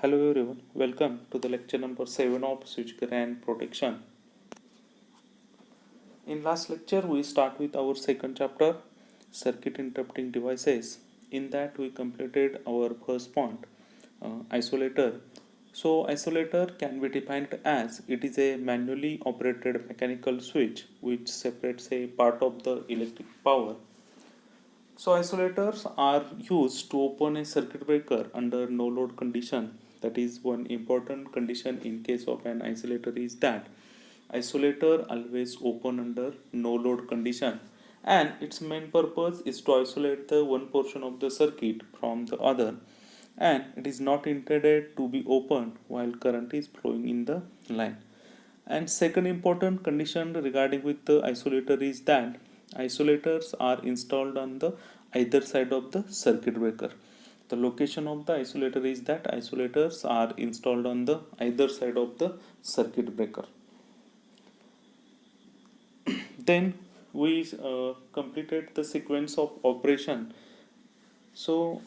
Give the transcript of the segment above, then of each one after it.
Hello everyone, welcome to the lecture number 7 of switchgear and protection. In last lecture we start with our second chapter, circuit interrupting devices. In that we completed our first point, isolator. So isolator can be defined as it is a manually operated mechanical switch which separates a part of the electric power. So isolators are used to open a circuit breaker under no load condition. That is one important condition in case of an isolator is that isolator always open under no load condition, and its main purpose is to isolate the one portion of the circuit from the other, and it is not intended to be opened while current is flowing in the line. And second important condition regarding with the isolator is that isolators are installed on the either side of the circuit breaker. The location of the isolator is that isolators are installed on the either side of the circuit breaker. Then we completed the sequence of operation. So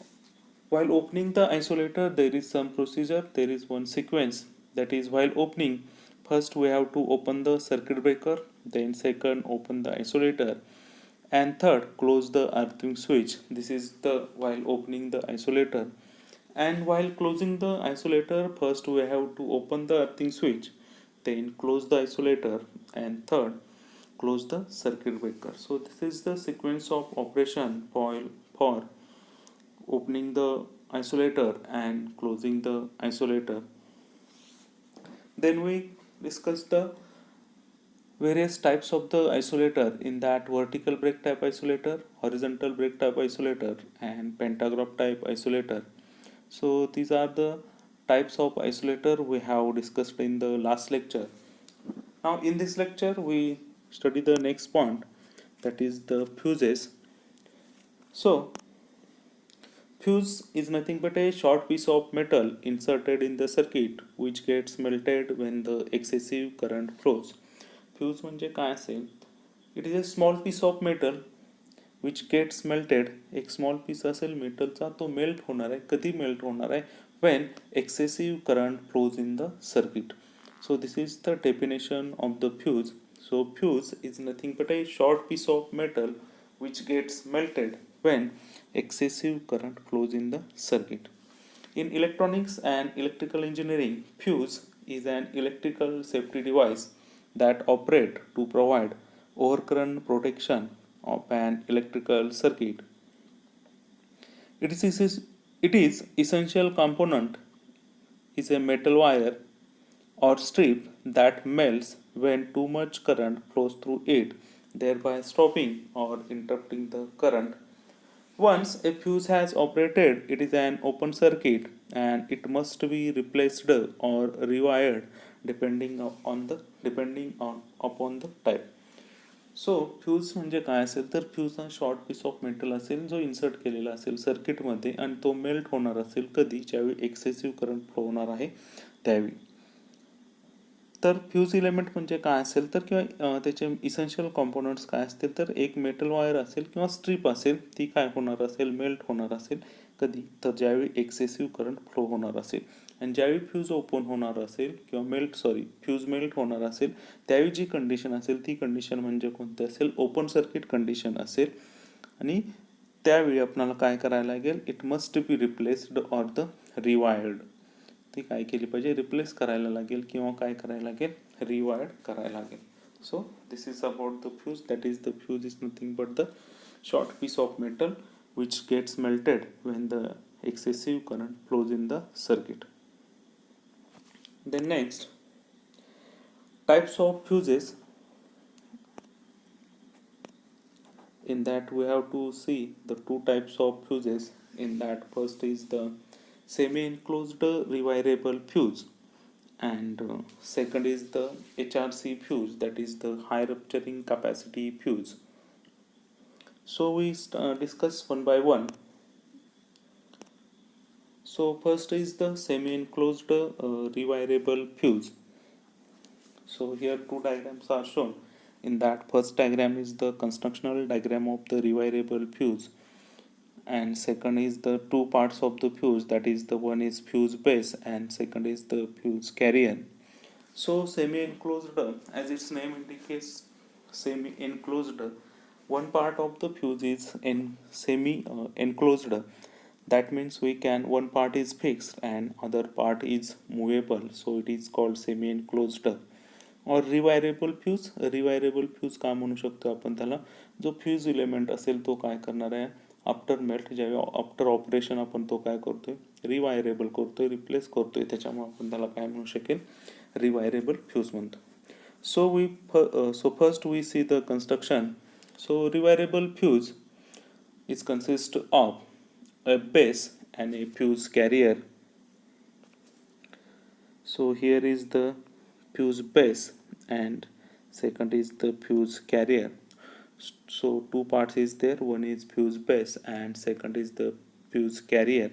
while opening the isolator there is some procedure, there is one sequence. That is, while opening, first we have to open the circuit breaker, then second open the isolator, and third close the earthing switch. This is the while opening the isolator. And while closing the isolator, first we have to open the earthing switch, then close the isolator, and third close the circuit breaker. So this is the sequence of operation for opening the isolator and closing the isolator. Then we discuss the various types of the isolator, in that vertical break type isolator, horizontal break type isolator, and pantograph type isolator. So these are the types of isolator we have discussed in the last lecture. Now in this lecture we study the next point, that is the fuses. So fuse is nothing but a short piece of metal inserted in the circuit which gets melted when the excessive current flows. Fuse म्हणजे काय असेल? It is a small piece of metal which gets melted. एक small piece असेल मेटलचा, तो melt होणार आहे. कधी मेल्ट होणार आहे? When excessive current flows in the circuit. So this is the definition of the fuse. So fuse is nothing but a short piece of metal which gets melted when excessive current flows in the circuit. In electronics and electrical engineering, fuse is an electrical safety device that operate to provide overcurrent protection of an electrical circuit. It is essential component is a metal wire or strip that melts when too much current flows through it, thereby stopping or interrupting the current. Once a fuse has operated, it is an open circuit and it must be replaced or rewired depending upon the type. So fuse म्हणजे काय असेल तर fuse हा short piece of metal असेल जो insert केलेला असेल सर्किटमध्ये, आणि तो मेल्ट होणार असेल कधी? ज्यावेळी एक्सेसिव्ह करंट फ्लो होणार आहे त्यावेळी. तर फ्यूज इलेमेंट म्हणजे काय असेल तर, किंवा त्याचे इसेन्शियल कॉम्पोनंट्स काय असतील तर, एक मेटल वायर असेल किंवा स्ट्रीप असेल, ती काय होणार असेल? मेल्ट होणार असेल. कधी? तर ज्यावेळी एक्सेसिव्ह करंट फ्लो होणार असेल. आणि ज्यावेळी फ्यूज ओपन होणार असेल किंवा फ्यूज मेल्ट होणार असेल त्यावेळी जी कंडिशन असेल ती कंडिशन म्हणजे कोणती असेल? ओपन सर्किट कंडिशन असेल. आणि त्यावेळी आपल्याला काय करायला लागेल? It must be replaced or the rewired. ती काय केली पाहिजे? रिप्लेस करायला लागेल किंवा काय करायला लागेल? रिवायर्ड करायला लागेल. सो this is about the fuse. That is the fuse is nothing but the short piece of metal which gets melted when the excessive current flows in the circuit. Then next, types of fuses. In that we have to see the two types of fuses. In that, first is the semi-enclosed rewirable fuse, and second is the HRC fuse, that is the high rupturing capacity fuse. So we discuss one by one. So first is the semi-enclosed rewirable fuse. So here two diagrams are shown. In that, first diagram is the constructional diagram of the rewirable fuse, and second is the two parts of the fuse, that is the one is fuse base and second is the fuse carrier. So semi-enclosed, as its name indicates, semi-enclosed, one part of the fuse is in semi-enclosed. That means we can, one part is fixed and other part is movable, so it is called semi-enclosed. और rewirable fuse, rewirable fuse का म्हणू शकतो आपण त्याला, जो fuse element असेल तो काय करणार आहे, आफ्टर मेल्ट, ज्यावेळी आफ्टर ऑपरेशन आपण तो काय करतोय, रिवायरेबल करतोय, रिप्लेस करतोय, त्याच्यामुळे आपण त्याला काय म्हणू शकेल, रिवायरेबल फ्यूज म्हणतो. So first we see the construction. So rewireable fuse is consist of a base and a fuse carrier. So here is the fuse base and second is the fuse carrier. So two parts is there, one is fuse base and second is the fuse carrier.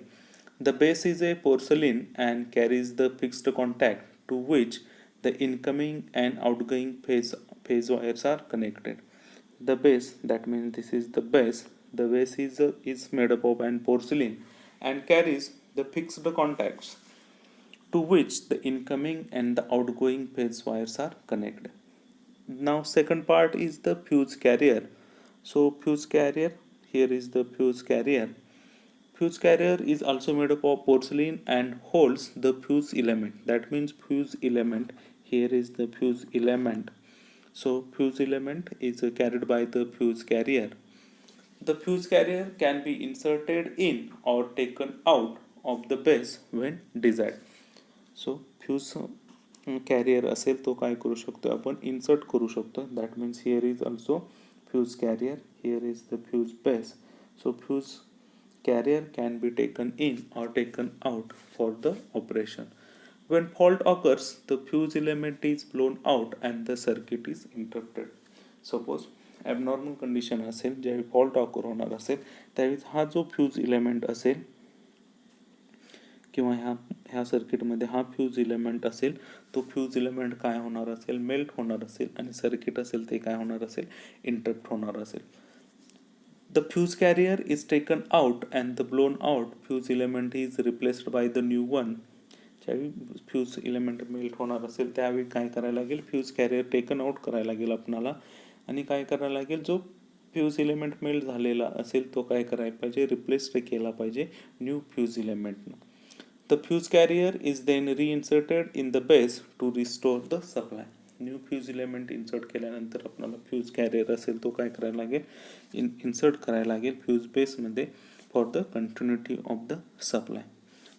The base is a porcelain and carries the fixed contact to which the incoming and outgoing phase wires are connected. The base, that means this is the base. The base is made up of an porcelain and carries the fixed contacts to which the incoming and the outgoing phase wires are connected. Now second part is the fuse carrier. So fuse carrier, here is the fuse carrier. Fuse carrier is also made up of porcelain and holds the fuse element. That means fuse element, here is the fuse element. So fuse element is carried by the fuse carrier. The fuse carrier can be inserted in or taken out of the base when desired. So fuse carrier असेल तो काय करू शकतो आपण, insert करू शकतो. That means here is also fuse carrier, here is the fuse base. So fuse carrier can be taken in or taken out for the operation. When fault occurs, the fuse element is blown out and the circuit is interrupted. Suppose abnormal condition असेल, ज्यावेळी fault occur होणार असेल त्यावेळी हा जो fuse element असेल किंवा ह्या सर्किटमध्ये हा फ्यूज इलेमेंट असेल, तो फ्यूज इलेमेंट काय होणार असेल, मेल्ट होणार असेल आणि सर्किट असेल ते काय होणार असेल, इंटरप्ट होणार असेल. The fuse carrier is taken out and the blown out fuse element is replaced by the new one. ज्यावेळी फ्यूज इलेमेंट मेल्ट होणार असेल त्यावेळी काय करायला लागेल, फ्यूज कॅरियर टेकन आउट करायला लागेल आपणाला आणि काय करायला लागेल, जो फ्यूज इलेमेंट मेल्ट झालेला असेल तो काय करायला पाहिजे, रिप्लेस केला पाहिजे न्यू फ्यूज इलेमेंटनं. The fuse carrier is then reinserted in the base to restore the supply. New fuse element insert केल्यानंतर आपल्याला फ्यूज कॅरियर असेल तो काय करायला लागेल, इन्सर्ट करायला लागेल फ्यूज बेसमध्ये for the continuity of the supply.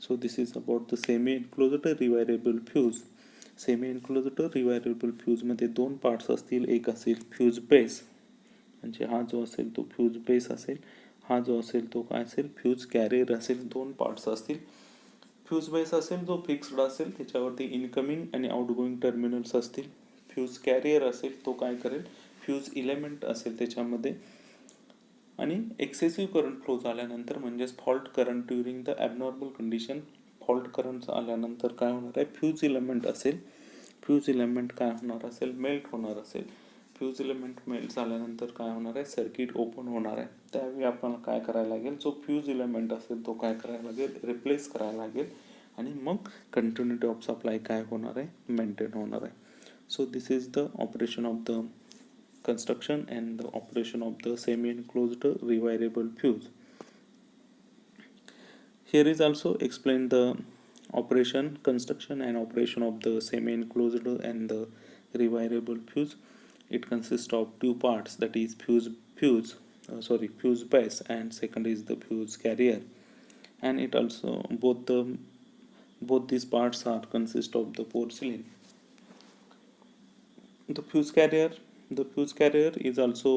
So this is about the semi enclosed rewirable fuse. Semi enclosed rewirable फ्यूजमध्ये दोन पार्ट्स असतील, एक असेल फ्यूज बेस, म्हणजे हा जो असेल तो फ्यूज बेस असेल, हा जो असेल तो काय असेल, फ्यूज कॅरियर असेल. दोन पार्ट्स असतील. फ्यूज बेस असेल जो फिक्स्ड असेल, त्याच्यावरती इनकमिंग आणि आउटगोईंग टर्मिनल्स असतील. फ्यूज कॅरियर असेल तो काय करेल, फ्यूज इलेमेंट असेल त्याच्यामध्ये आणि एक्सेसिव्ह करंट फ्लो झाल्यानंतर म्हणजेच fault current during the abnormal condition, fault current आल्यानंतर काय होणार आहे, फ्यूज इलेमेंट असेल. फ्यूज इलेमेंट काय होणार असेल, मेल्ट होणार असेल. फ्यूज इलेमेंट मेल्ट झाल्यानंतर काय होणार आहे, सर्किट ओपन होणार आहे. त्यावेळी आपल्याला काय करायला लागेल, जो फ्यूज इलेमेंट असेल तो काय करायला लागेल, रिप्लेस करायला लागेल आणि मग कंटिन्युटी ऑफ सप्लाय काय होणार आहे, मेंटेन होणार आहे. So this is the operation of the construction and the operation of the semi-enclosed rewireable fuse. Here is also explained the operation, construction and operation of the semi-enclosed and the rewireable fuse. It consists of two parts, that is fuse base and second is the fuse carrier. And it also both these parts are consist of the porcelain. The fuse carrier is also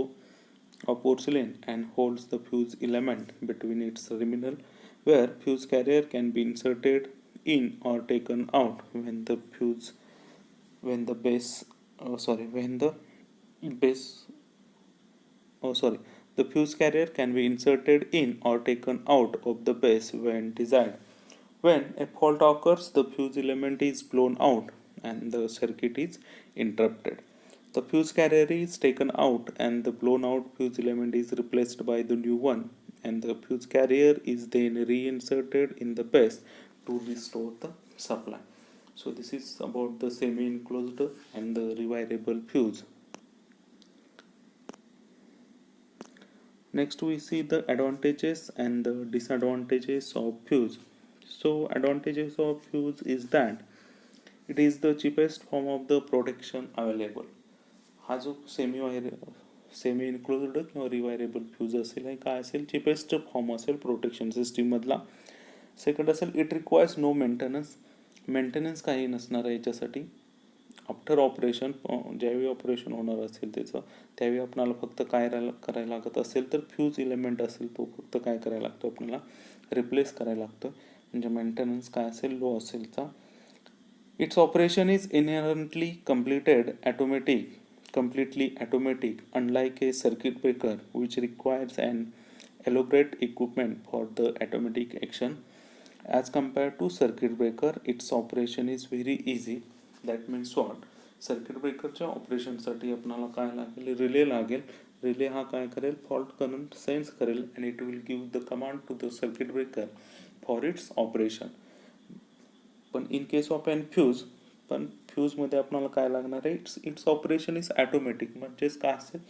a porcelain and holds the fuse element between its terminal, where fuse carrier can be inserted in or taken out when the base the fuse carrier can be inserted in or taken out of the base when desired. When a fault occurs, the fuse element is blown out and the circuit is interrupted. The fuse carrier is taken out and the blown out fuse element is replaced by the new one and the fuse carrier is then reinserted in the base to restore the supply. So this is about the semi-enclosed and the rewirable fuse. Next we see the advantages and the disadvantages of fuse. So advantages of fuse is that it is the cheapest form of the protection available. हा जो semi enclosed किंवा rewirable fuse असेल हे काय असेल, cheapest form असेल protection system मधला. Second असेल it requires no maintenance काही नसणार आहे याच्यासाठी. आफ्टर ऑपरेशन ज्यावेळी ऑपरेशन होणार असेल त्याचं, त्यावेळी आपल्याला फक्त काय करायला लागत असेल तर फ्यूज इलेमेंट असेल तो फक्त काय करायला लागतो, आपल्याला रिप्लेस करायला लागतो. म्हणजे मेंटेनन्स काय असेल, लो असेलचा. Its operation is inherently completely automatic, unlike a circuit breaker which requires an elaborate equipment for the automatic action. As compared to circuit breaker, its operation is very easy. That means what? Circuit ब्रेकरच्या ऑपरेशनसाठी आपल्याला काय लागेल, relay लागेल. Relay हा काय करेल, fault current sense करेल and it will give the command to the circuit breaker for its operation. पण in case of an fuse, पण फ्यूजमध्ये आपल्याला काय लागणार आहे, इट्स ऑपरेशन इज ॲटोमॅटिक. म्हणजेच काय असेल,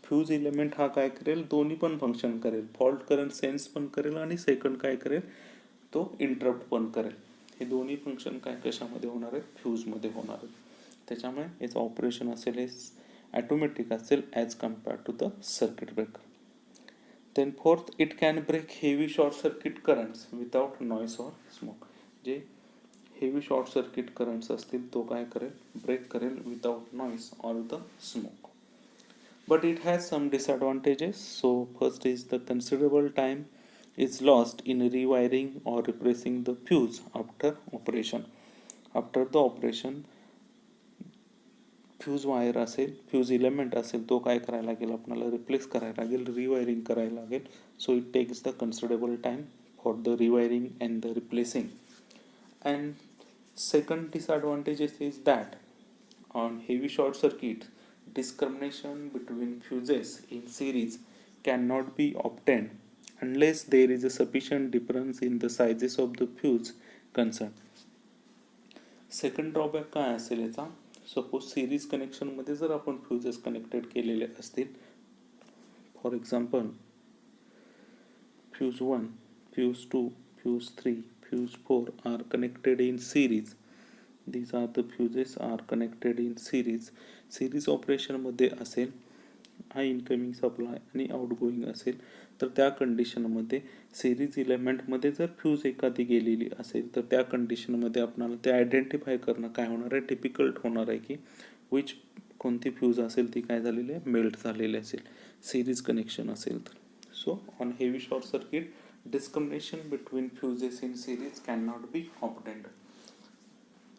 फ्यूज इलेमेंट हा काय करेल, दोन्ही पण फंक्शन करेल. फॉल्ट करंट सेन्स पण करेल आणि सेकंड काय करेल, तो इंटरप्ट पण करेल. हे दोन्ही फंक्शन काय कशामध्ये होणार आहे, फ्यूजमध्ये होणार आहे. त्याच्यामुळे याचं ऑपरेशन असेल हे ॲटोमॅटिक असेल as compare to the circuit breaker. Then fourth, it can break heavy short circuit currents without noise or smoke. जे हेवी शॉर्ट सर्किट करंट्स असतील तो काय करेल, ब्रेक करेल without noise or the smoke. But it has some disadvantages. So first is the considerable time is lost in rewiring or replacing the fuse after operation. After the operation, fuse wire असेल, fuse element असेल तो काय करायला लागेल, आपल्याला replace करायला लागेल, rewiring करायला लागेल. So it takes the considerable time for the rewiring and the replacing. And second disadvantages is that on heavy short circuit, discrimination between fuses in series cannot be obtained unless there is a sufficient difference in the sizes of the fuse concerned. Second drawback काय असेल याचा, suppose series कनेक्शनमध्ये जर आपण fuses connected केलेले असतील, for example fuse 1, fuse 2, fuse 3, fuse 4 are connected in series. These are the fuses are connected in series. Series operation मध्ये असेल, हा इनकमिंग सप्लाय आणि आउटगोईंग असेल, तर त्या कंडिशनमध्ये सिरीज इलेमेंटमध्ये जर फ्यूज एखादी गेलेली असेल तर त्या कंडिशनमध्ये आपल्याला ते आयडेंटिफाय करणं काय होणार आहे, डिफिकल्ट होणार आहे की विच कोणती फ्यूज असेल ती काय झालेली आहे, मेल्ट झालेली असेल सिरीज कनेक्शन असेल तर. So on heavy short circuit, discrimination between fuses in series cannot be obtained.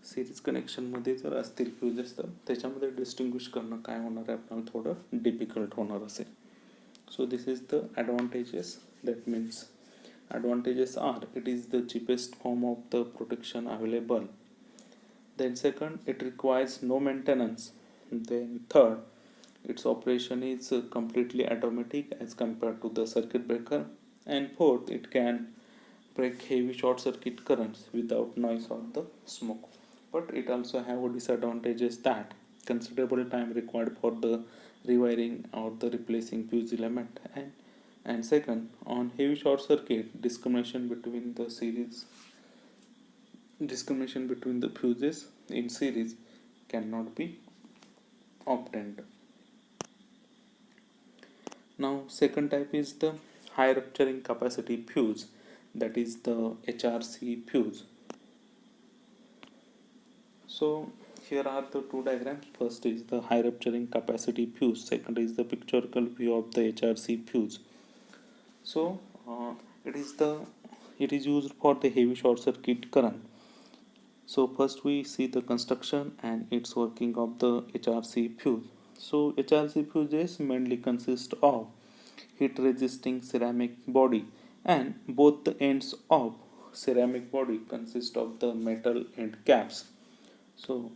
Series कनेक्शनमध्ये जर असतील फ्यूजेस तर त्याच्यामध्ये डिस्टिंग्विश करणं काय होणार आहे, आपल्याला थोडं डिफिकल्ट होणार असेल. So this is the advantages. That means advantages are it is the cheapest form of the protection available. Then second, it requires no maintenance. Then third, its operation is completely automatic as compared to the circuit breaker. And fourth, it can break heavy short circuit currents without noise or the smoke. But it also have a disadvantages that considerable time required for the rewiring or the replacing fuse element. And second, on heavy short circuit, discrimination between the fuses in series cannot be obtained. Now second type is the high rupturing capacity fuse, that is the HRC fuse. So here are the two diagrams. First is the high rupturing capacity fuse, second is the pictorial view of the HRC fuse. So it is used for the heavy short circuit current. So first we see the construction and its working of the HRC fuse. So HRC fuses mainly consist of heat resisting ceramic body, and both the ends of ceramic body consist of the metal end caps. So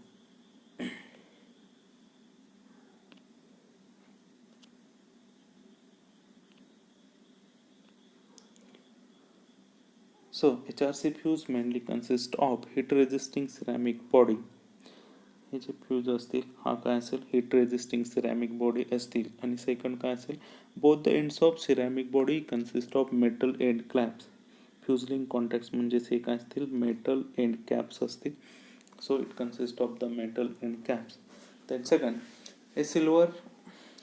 So HRC fuse mainly consist of heat resisting ceramic body. Hey J fuse असतील हा काय असेल heat resisting ceramic body असतील आणि second काय असेल both the ends of ceramic body consist of metal end claps. फ्युजलिंग contacts म्हणजेच हे काय असतील मेटल एंड कॅप्स असतील. So it consist of the metal end caps. Then second a silver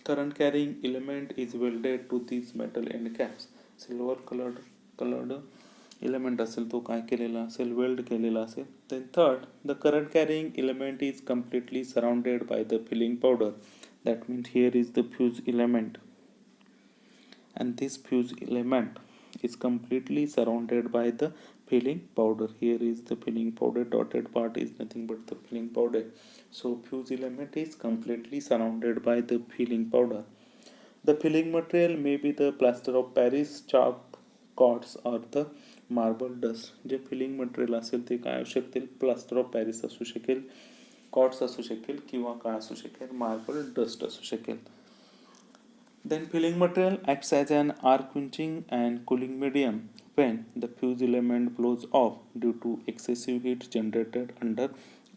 current carrying element is welded to these metal end caps. Silver coloured element असेल तो काय केलेला असेल वेल्ड केलेला असेल. Then third the current carrying element is completely surrounded by the filling powder. That means here is the fuse element and this fuse element is completely surrounded by the filling powder. Here is the filling powder, dotted part is nothing but the filling powder. So fuse element is completely surrounded by the filling powder. The filling material may be the plaster of Paris, chalk, quartz or the marble dust. जे filling material असेल ते काय असू शकतील plaster of Paris असू शकेल, COTS असू शकेल किंवा काय असू शकेल मार्बल डस्ट असू शकेल. Then filling material acts as an air quenching and cooling medium when the fuse element blows off due to excessive heat generated under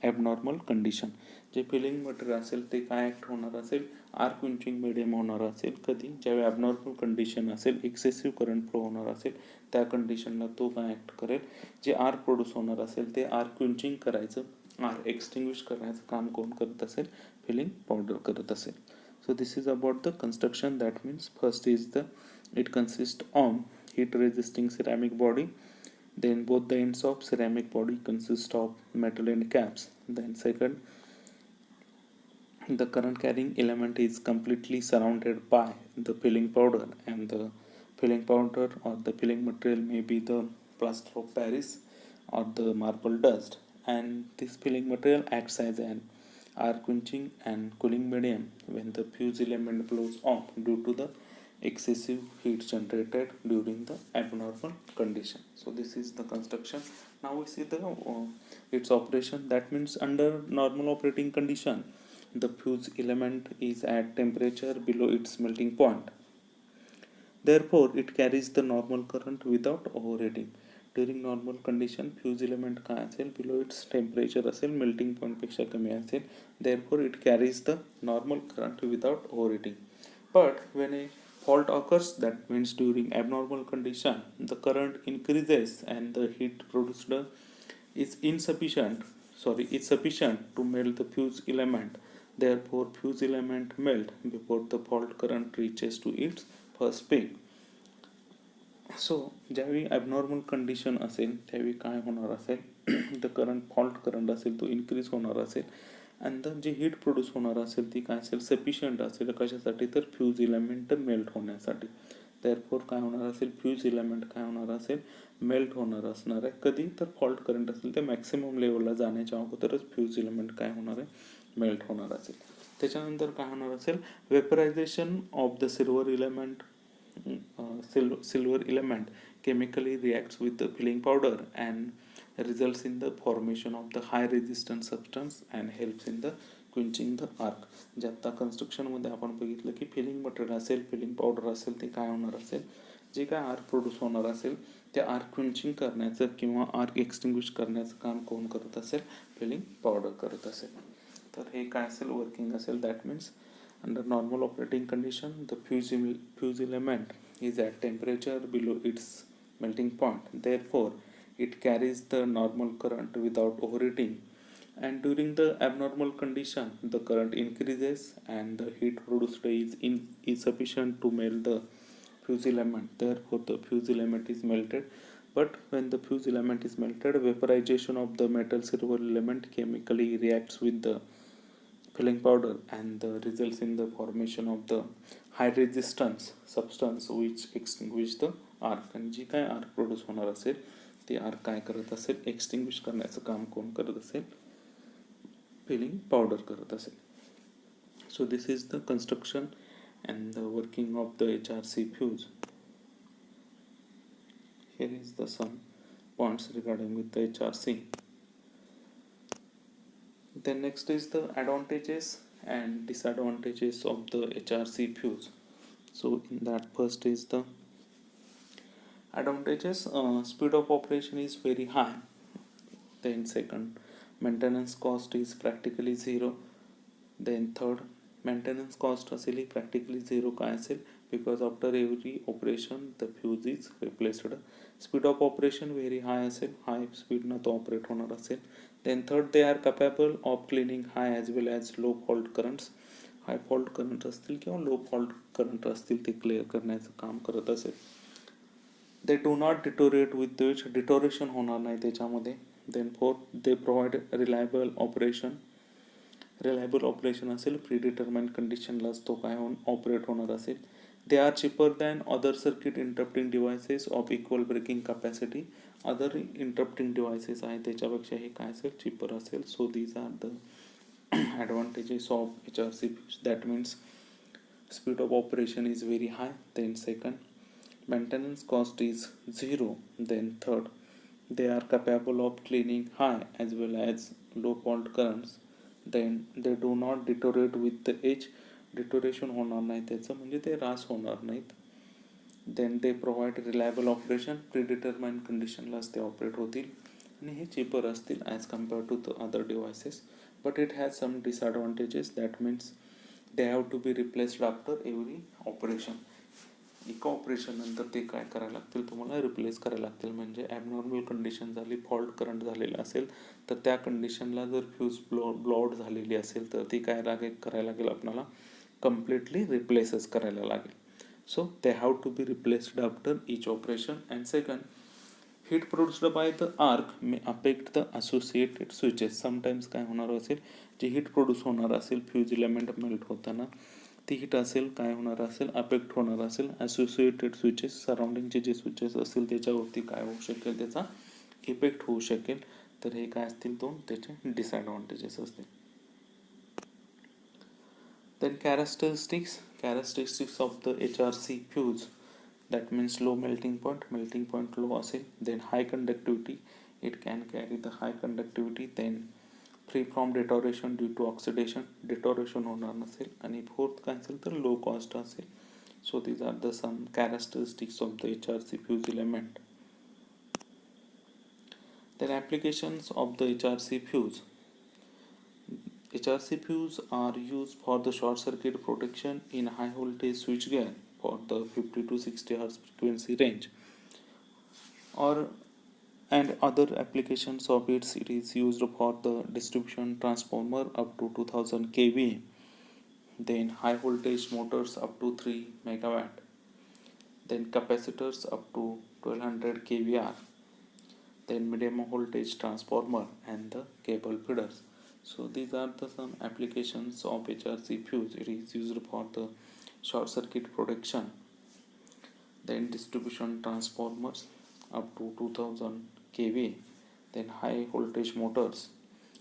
abnormal condition. J filling material असेल ते काय ॲक्ट होणार असेल are quenching medium होणार असेल कधी ज्यावेळी abnormal condition असेल एक्सेसिव्ह करंट फ्लो होणार असेल त्या कंडिशनला तो काय ॲक्ट करेल जे आर प्रोड्यूस होणार असेल ते आर क्विंचिंग करायचं आर एक्सटिंग्विश करायचं काम कोण करत असेल फिलिंग पावडर करत असेल. So this is about the construction. That means first is it consists of heat resisting ceramic body. Then both the ends of ceramic body consist of metal end caps. Then second, the current carrying element is completely surrounded by the filling powder, and the filling powder or the filling material may be the plaster of Paris or the marble dust, and this filling material acts as an air quenching and cooling medium when the fuse element blows off due to the excessive heat generated during the abnormal condition. So this is the construction. Now we see the its operation. That means under normal operating condition the fuse element is at temperature below its melting point. Therefore it carries the normal current without overheating. During normal condition fuse element काय असेल below its temperature असेल melting point पेक्षा कमी असेल. Therefore it carries the normal current without overheating. But when a fault occurs, that means during abnormal condition the current increases and the heat produced is sufficient to melt the fuse element. Therefore fuse element melt before the fault current reaches to its first peak. सो ज्यावेळी abnormal condition असेल त्यावेळी काय होणार असेल the current fault current असेल तो increase होणार असेल आणि द जे हीट प्रोड्यूस होणार असेल ती काय असेल सफिशियंट असेल कशासाठी तर फ्यूज इलेमेंट मेल्ट होण्यासाठी. देअरफॉर काय होणार असेल फ्यूज इलेमेंट काय होणार असेल मेल्ट होणार असणार आहे कधी तर फॉल्ट करंट असेल ते मॅक्सिमम लेवलला जाण्याच्या अगोदरच फ्यूज इलेमेंट काय होणार आहे मेल्ट होणार असेल. त्याच्यानंतर काय होणार असेल vaporisation of the silver element. Silver element chemically reacts with the filling powder and results in the formation of the high resistance substance and helps in the quenching the arc. जे आता construction मध्ये आपण बघितलं की filling material असेल filling powder असेल ते काय होणार असेल जे काय आर्क प्रोड्यूस होणार असेल ते आर्क क्विंचिंग करण्याचं किंवा आर्क एक्सटिंग्विश करण्याचं काम कोण करत असेल फिलिंग पावडर करत असेल. तर हे काय असेल वर्किंग असेल. That means under normal operating condition the fuse element is at temperature below its melting point. Therefore it carries the normal current without overheating, and during the abnormal condition the current increases and the heat produced is sufficient to melt the fuse element. Therefore the fuse element is melted. But when the fuse element is melted, vaporization of the metal silver element chemically reacts with the filling powder and results in the formation of the high resistance substance which extinguish the arc. आणि जी काय arc produce होणार असेल ती arc काय करत असेल extinguish करण्याचं काम कोण करत असेल फिलिंग पावडर करत असेल. So this is the construction and the working of the HRC fuse. Here is the some points regarding with the HRC. Then next is the advantages and disadvantages of the HRC fuse. So in that first is the Advantages: speed of operation is very high. Then second, maintenance cost is practically zero. Then third, maintenance cost असेल practically zero काय असेल, because after every operation the fuse is replaced. Speed of operation very high असेल, high speed न तो operate होणार असेल. Then third, they are capable of cleaning high as well as low fault currents. Hi fault current असतील किंवा लो fault current असतील ते clear करण्याचं काम करत असेल. They do not deteriorate with which deterioration होणार नाही त्याच्यामध्ये. Then fourth, they provide reliable operation असेल, प्री डिटर्माइंड कंडिशनलाच तो काय ऑपरेट होणार असेल. They are cheaper than other circuit interrupting devices of equal breaking capacity. Other interrupting devices आहे त्याच्यापेक्षा हे काय असेल, चिपर असेल. So these are the advantages of HRC fuse. That means speed of operation is very high. Then second, maintenance cost is zero. Then third, they are capable of cleaning high as well as low fault currents. Then they do not deteriorate with the age. Deterioration होणार नाही त्याचं, म्हणजे ते ऱ्हास होणार नाहीत. Then they provide reliable operation. Predetermined conditionलाच ते operate होतील आणि हे चीपर असतील as compare to the other devices. But it has some disadvantages. That means they have to be replaced after every operation. एका ऑपरेशन नंतर ते काय करायला लागतील, तुम्हाला रिप्लेस करायला लागतील. म्हणजे ॲबनॉर्मल कंडिशन झाली, फॉल्ट करंट झालेला असेल तर त्या कंडिशनला जर फ्यूज ब्लॉड झालेली असेल तर ती काय करायला लागेल, आपल्याला कम्प्लिटली रिप्लेसच करायला लागेल. So they have to be replaced after each operation. And second, heat produced by the arc may affect the associated switches. Sometimes काय होणार असेल, जी हीट प्रोड्यूस होणार असेल फ्यूज इलेमेंट मेल्ट होताना, ती हीट असेल काय होणार असेल, अफेक्ट होणार असेल असोसिएटेड स्विचेस. सराउंडिंगचे जे स्विचेस असतील त्याच्यावरती काय होऊ शकेल, त्याचा इफेक्ट होऊ शकेल. तर हे काय असतील, दोन त्याचे डिसएडव्हान्टेजेस असतील. Then characteristics of the HRC fuse. That means low melting point low असेल. Then high conductivity, it can carry the high conductivity. Then free from deterioration due to oxidation, deterioration होणार नसेल. आणि फोर्थ काय असेल तर low cost असेल. So these are the some characteristics of the HRC fuse element. Then applications of the HRC fuse. HRC fuse are used for the short circuit protection in high voltage switchgear for the 50 to 60 Hz frequency range, or and other applications of it is used for the distribution transformer up to 2000 kV. Then high voltage motors up to 3 megawatt. Then capacitors up to 1200 kVR. Then medium voltage transformer and the cable feeders. So these are the some applications of HRC fuse. It is used for the short circuit protection. Then distribution transformers up to 2000 kV. Then high voltage motors,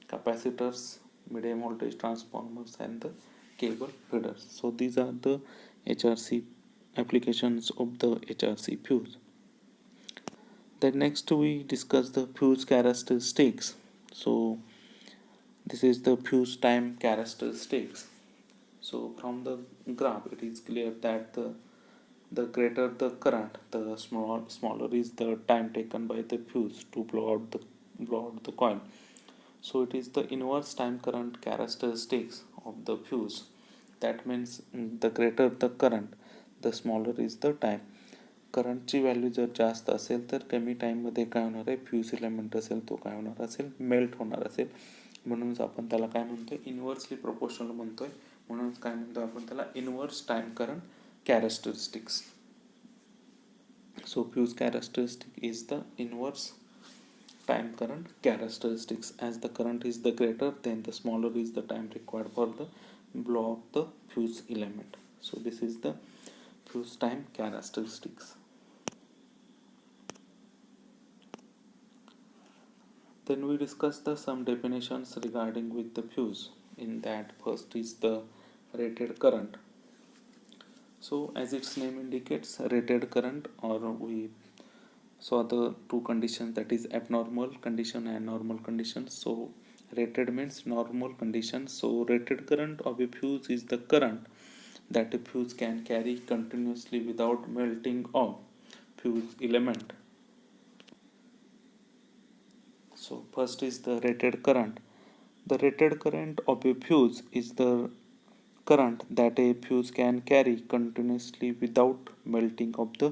capacitors, medium voltage transformers and the cable feeders. So these are the HRC applications of the HRC fuse. Then next we discuss the fuse characteristics. So this is the fuse time characteristics. So from the graph it is clear that the greater the current, the smaller is the time taken by the fuse to blow out the coil. So it is the inverse time current characteristics of the fuse. That means the greater the current, the smaller is the time. करंटची value जर जास्त असेल तर कमी टाईममध्ये काय होणार आहे, फ्यूज इलेमेंट असेल तो काय होणार असेल, मेल्ट होणार असेल. म्हणूनच आपण त्याला काय म्हणतोय, इन्व्हर्सली प्रोपोर्शनल म्हणतोय. म्हणूनच काय म्हणतो आपण त्याला, inverse time current characteristics. So fuse characteristic is the inverse time current characteristics. As the current is the greater, then the smaller is the time required for the blow of the fuse element. So this is the fuse time characteristics. Then we discuss the some definitions regarding with the fuse. In that, first is the rated current. So as its name indicates, rated current, or we saw the two conditions, that is abnormal condition and normal condition. So rated means normal condition. So rated current of a fuse is the current that a fuse can carry continuously without melting off. fuse element. So first is the rated current. The rated current of a fuse is the current that a fuse can carry continuously without melting of the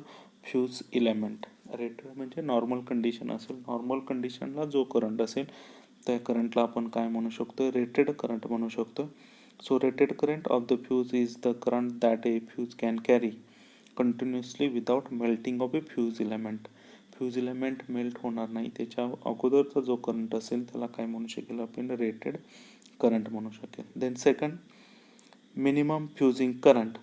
fuse element. Rated म्हणजे normal condition असेल, normal कंडिशनला जो current असेल त्या करंटला आपण काय म्हणू शकतो, rated current म्हणू शकतो. So rated current of the fuse is the current that a fuse can carry continuously without melting of a fuse element. Fuse element melt होणार नाही त्याच्या अगोदरचा जो करंट असेल त्याला काय म्हणू शकेल आपण, रेटेड करंट म्हणू शकेल. Then second, minimum fusing current.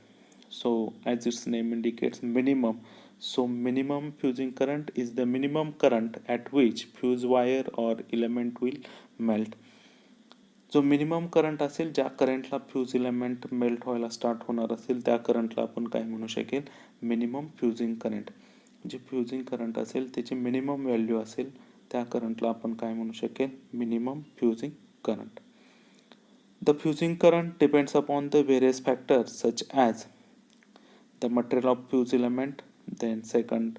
So as its name indicates, minimum. So minimum fusing current is the minimum current at which fuse wire or element will melt. जो मिनिमम करंट असेल, ज्या करंटला fuse element melt व्हायला start होणार असेल त्या करंटला आपण काय म्हणू शकेल, मिनिमम फ्यूजिंग करंट. जे फ्यूजिंग करंट असेल त्याची मिनिमम व्हॅल्यू असेल त्या करंटला आपण काय म्हणू शकेल, minimum fusing current. The fusing current depends upon the various factors such as the material of fuse element, then second,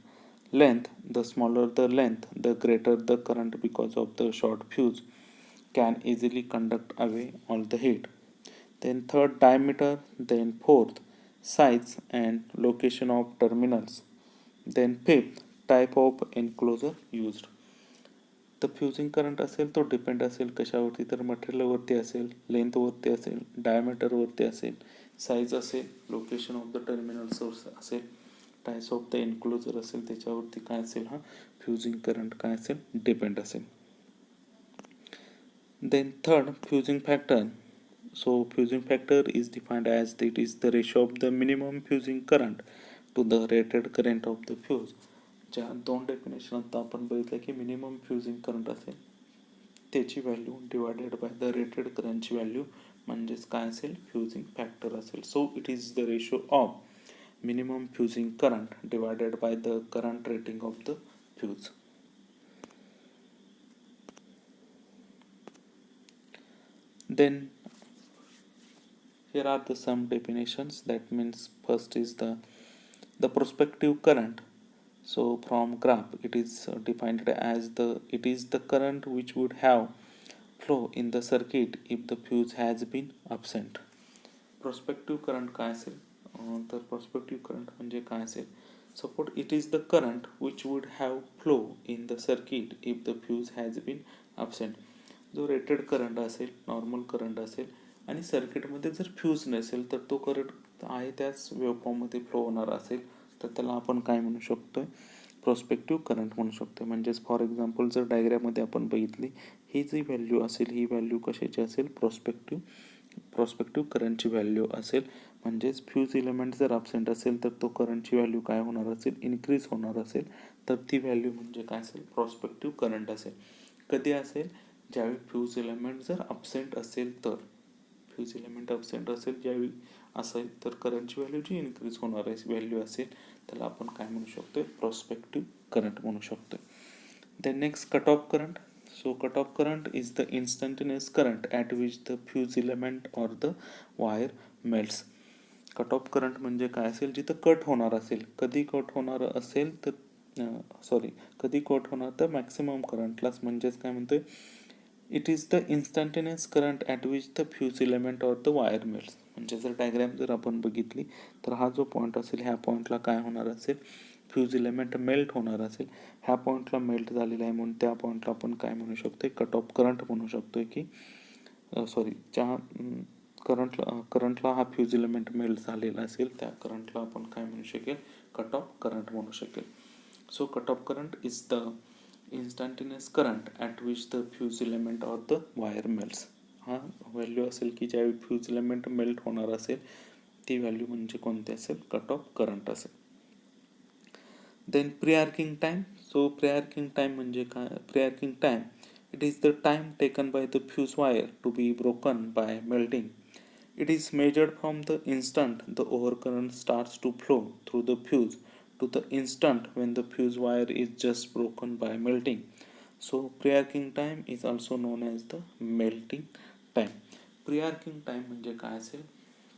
length. The smaller the length, the greater the current because of the short fuse can easily conduct away all the heat. Then third, diameter. Then fourth, size and location of terminals. Then fifth, type of enclosure used. तर फ्युजिंग current असेल तो depend असेल कशावरती, तर मटेरियलवरती असेल, लेंथवरती असेल, डायमीटरवरती असेल, size असेल, location of the terminal source असेल, टाइप्स ऑफ द एन्क्लोजर असेल, त्याच्यावरती काय असेल, हा फ्युजिंग करंट काय असेल, डिपेंड असेल. Then third, fusing factor. So fusing factor is defined as it is the ratio of the minimum fusing current to the rated current of the fuse. ज्या दोन डेफिनेशन आता आपण बघितलं की मिनिमम फ्युजिंग करंट असेल त्याची value divided by the rated करंटची value म्हणजेच काय असेल, फ्युजिंग फॅक्टर असेल. So it is the ratio of minimum fusing current divided by the current rating of the fuse. Then here are the some definitions. That means first is the prospective current. So from graph it is defined as it is the current which would have flow in the circuit if the fuse has been absent. Prospective current काय असेल, तर prospective current म्हणजे काय असेल, suppose it is the current which would have flow in the circuit if the fuse has been absent. जो rated current असेल, normal current असेल आणि सर्किटमध्ये जर फ्यूज नसेल तर तो करंट आहे त्याच वेवफॉर्ममध्ये फ्लो होणार असेल तर त्याला आपण काय म्हणू शकतोय, प्रोस्पेक्टिव्ह करंट म्हणू शकतो. म्हणजेच फॉर एक्झाम्पल जर डायग्राममध्ये आपण बघितली ही जी व्हॅल्यू असेल ही व्हॅल्यू कशाची असेल, प्रोस्पेक्टिव्ह करंटची व्हॅल्यू असेल. म्हणजेच फ्यूज इलेमेंट जर ॲबसेंट असेल तर तो करंटची व्हॅल्यू काय होणार असेल, इन्क्रीज होणार असेल. तर ती व्हॅल्यू म्हणजे काय असेल, प्रोस्पेक्टिव्ह करंट असेल. कधी असेल, ज्यावेळी फ्यूज इलेमेंट जर ॲबसेंट असेल तर, फ्यूज इलेमेंट ॲबसेंट असेल ज्यावेळी असेल तर करंटची व्हॅल्यू जी इन्क्रीज होणार आहे व्हॅल्यू असेल त्याला आपण काय म्हणू शकतो, प्रोस्पेक्टिव्ह करंट म्हणू शकतो. Then next, cut off current. So cut off current is the instantaneous current at which the fuse element or the wire melts. Cut off current म्हणजे काय असेल, जिथं कट होणार असेल. कधी कट होणार असेल तर कधी कट होणार तर मॅक्सिमम करंटलाच, म्हणजेच काय म्हणतोय, it is the instantaneous current at which the fuse element or the wire melts. म्हणजे जर डायग्राम जर आपण बघितली तर हा जो पॉईंट असेल ह्या पॉईंटला काय होणार असेल, फ्यूज इलेमेंट मेल्ट होणार असेल. ह्या पॉईंटला मेल्ट झालेला आहे म्हणून त्या पॉईंटला आपण काय म्हणू शकतोय, कट ऑफ करंट म्हणू शकतोय की ज्या करंटला हा फ्यूज इलेमेंट मेल्ट झालेला असेल त्या करंटला आपण काय म्हणू शकेल, कट ऑफ करंट म्हणू शकेल. So cut off current is the instantaneous current at which the fuse element or the wire melts. हा व्हॅल्यू असेल की ज्यावेळी फ्यूज इलेमेंट मेल्ट होणार असेल ती व्हॅल्यू म्हणजे कोणती असेल, कट ऑफ करंट असेल. Then pre arcing time. So pre arcing time म्हणजे काय, pre arcing time it is the time taken by the fuse wire to be broken by melting. It is measured from the instant the overcurrent starts to flow through the fuse to the instant when the fuse wire is just broken by melting. So pre-arcing time is also known as the melting time. Pre-arcing time म्हणजे काय असेल,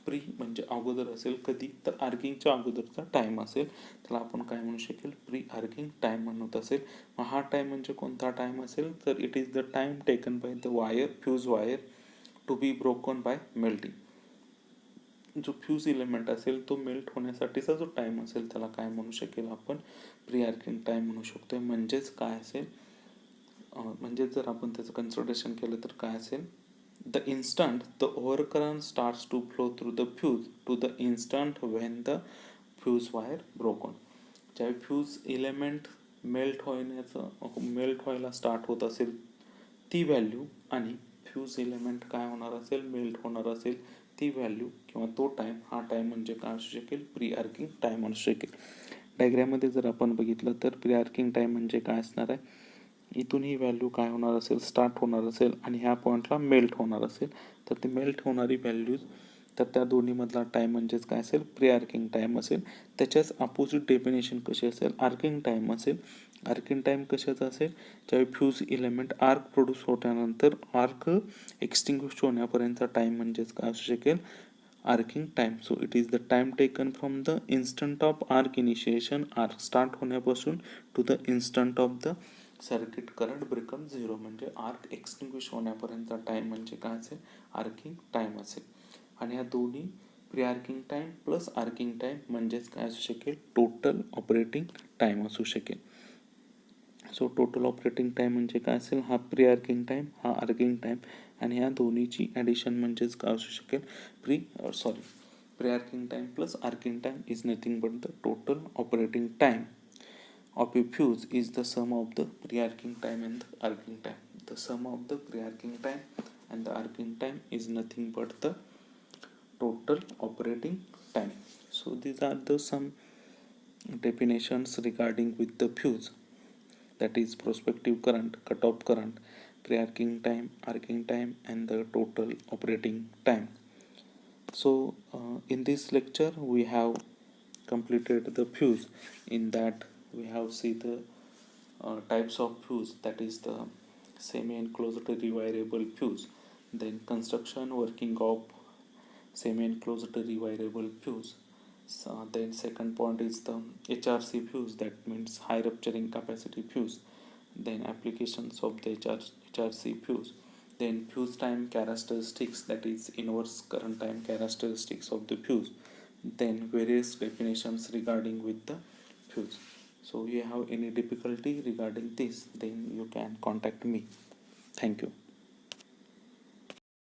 pre म्हणजे अगोदर असेल कधी, तर आर्किंगच्या अगोदरचा time असेल, त्याला आपण काय म्हणू शकेल, प्री आर्किंग टाईम म्हणत असेल. मग हा टाईम म्हणजे कोणता टाईम असेल, तर it is the time taken by the wire, fuse wire to be broken by melting. जो फ्यूज इलेमेंट असेल तो मेल्ट होण्यासाठीचा जो टाईम असेल त्याला काय म्हणू शकेल आपण, प्री आर्किंग टाईम म्हणू शकतोय. म्हणजेच काय असेल, म्हणजे जर आपण त्याचं कन्सिडरेशन केलं तर काय असेल, the instant the overcurrent starts to flow through the fuse to the instant when the fuse wire broken. ज्यावेळी फ्यूज इलेमेंट मेल्ट व्हायला स्टार्ट होत असेल ती व्हॅल्यू, आणि फ्यूज इलेमेंट काय होणार असेल, मेल्ट होणार असेल ती व्हॅल्यू किंवा तो टाईम, हा टाईम म्हणजे काय असू शकेल, प्री आर्किंग टाईम असू शकेल. डायग्रॅममध्ये जर आपण बघितलं तर प्री आर्किंग टाईम म्हणजे काय असणार आहे, इथून ही व्हॅल्यू काय होणार असेल, स्टार्ट होणार असेल आणि ह्या पॉईंटला मेल्ट होणार असेल, तर ती मेल्ट होणारी व्हॅल्यूज, तर त्या दोन्हीमधला टाईम म्हणजेच काय असेल, प्री आर्किंग टाईम असेल. त्याच्याच अपोजिट डेफिनेशन कशी असेल, आर्किंग टाईम असेल. आर्किंग टाईम कशाचा असेल, ज्यावेळी फ्यूज इलेमेंट आर्क प्रोड्यूस होल्यानंतर आर्क एक्सटिंग्विश होण्यापर्यंतचा टाईम म्हणजेच काय असू शकेल, arcing time. So it is the time taken from the instant of arc initiation, arc start होण्यापासून to the instant of the circuit current become zero, म्हणजे arc extinguish होण्यापर्यंतचा time म्हणजे काय असेल, आर्किंग टाईम असेल. आणि या दोन्ही pre arcing time plus arcing time म्हणजेच काय असू शकेल, टोटल ऑपरेटिंग टाईम असू शकेल. सो टोटल ऑपरेटिंग टाईम म्हणजे काय असेल, हा प्री आर्किंग टाईम, हा आर्किंग टाईम, आणि ह्या दोन्हीची ॲडिशन म्हणजेच काय असू शकेल, pre arcing time plus arcing time is nothing but the total operating time of a fuse is the sum of the pre-arcing time and the arcing time. The sum of the pre-arcing time and the arcing time is nothing but the total operating time. So these are the some definitions regarding with the fuse, that is prospective current, cutoff current, pre-arcing time, arcing time and the total operating time. So in this lecture we have completed the fuse. In that we have see the types of fuse, that is the semi-enclosed rewirable fuse, then construction working of semi-enclosed rewirable fuse. So then second point is the HRC fuse, that means high rupturing capacity fuse, then applications of the HRC fuse, then fuse time characteristics, that is inverse current time characteristics of the fuse, then various definitions regarding with the fuse. So you have any difficulty regarding this, then you can contact me. Thank you.